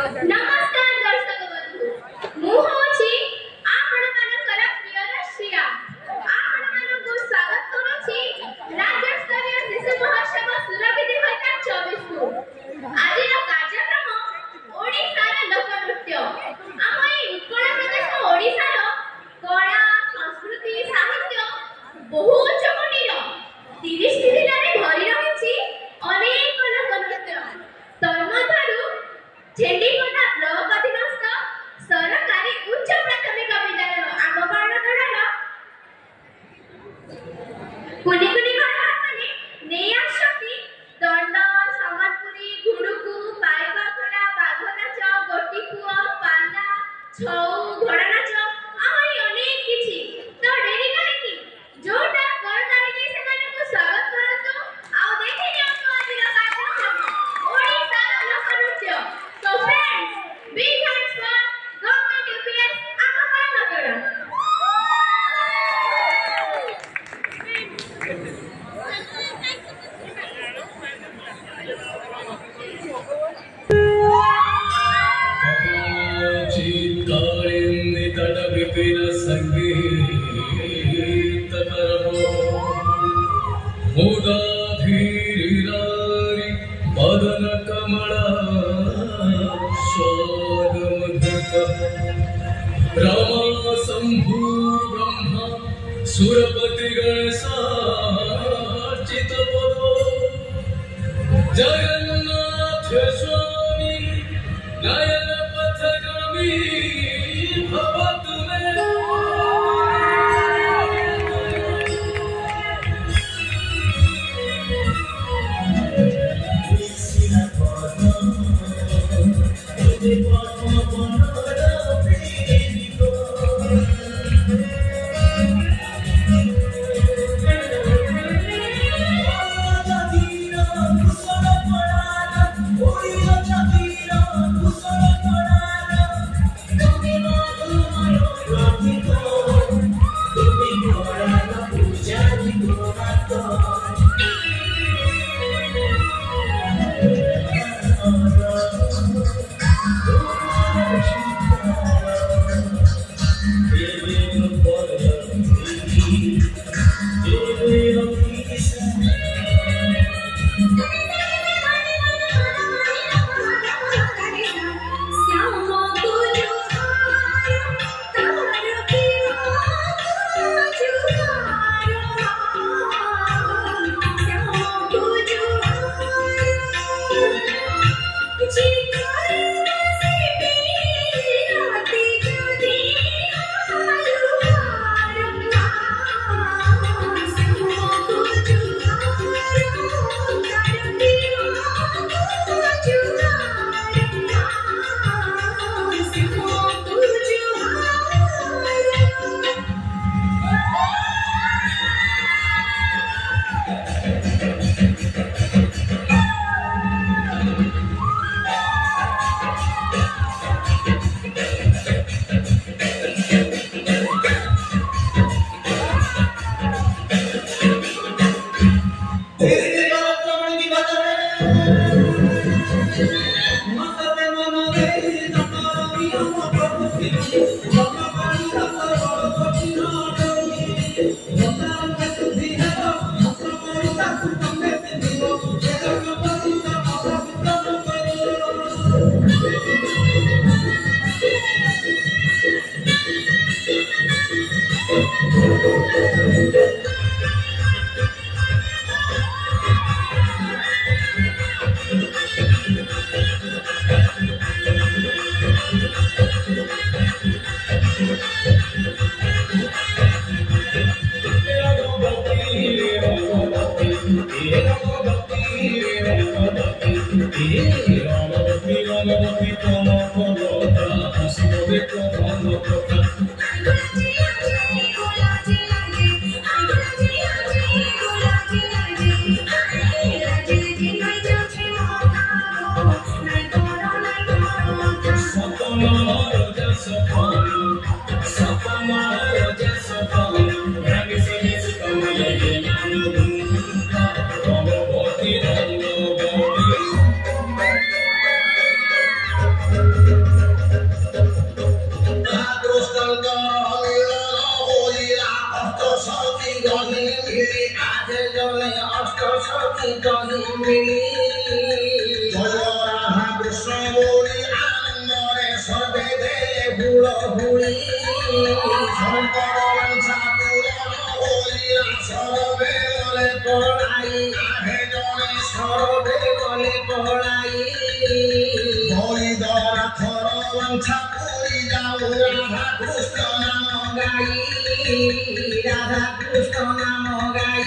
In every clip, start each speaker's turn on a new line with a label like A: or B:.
A: नमस्कार दर्शक बंधु मु होची आपण मानकर प्रिय रशिया आपण मानको स्वागत करूची राज्य स्तरीय शिशु महोत्सव सुरभिधि 2024 को आजिर कार्यक्रम ओडिसार लोक नृत्य आम ए उत्कल प्रदेश ओडिसार कला संस्कृति साहित्य बहु उच्चकोटीर 30 जिल्लारे भरी रहिछि अनेक लोक नृत्य तन्मध्यरु छेंडीकोटा ब्लॉक अधीनस्थ सरकारी उच्च प्राथमिक विद्यालय आगबाणगढ़र कुनी कुनी घरमाने नेया शक्ति दंड सम्बलपुरी घुड़ुकु पाइबाखड़ा बाघनाच गोटीपुआ पाला छौ घोड़ा नाच आहुरी अनेक किछि तो डेरी काहेकि जोटा करताली सेमानकु स्वागत करंतु आउ देखि नियंतु आजिर कार्यक्रम ओडिसा लोक नृत्य। So friends, big thanks for Government UPS Akaparnagara.
B: Madan कमला रामा शंभु ब्रह्मा सुरपति गणेशार्चित पदो जगन्नाथ स्वामी नयन पथगामी भवतु मे
C: কহিমিলি জয় রাধা কৃষ্ণ বলি আনন্দরে সর্বে দেলে ভুল ভুলি শঙ্কর বাঞ্ছা পূরণ হইয়া সর্বে বলে পড়াই আহে জনে সর্বে বলে পড়াই বলিদরা থর বাঞ্ছা পুরি যাও রাধা কৃষ্ণ নাম গাই রাধা কৃষ্ণ নাম গাই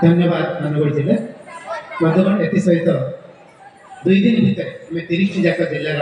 D: धन्यवाद मानगढ़ जिले बंधुगण एसत 2 दिन भितर 30 जाक जिलार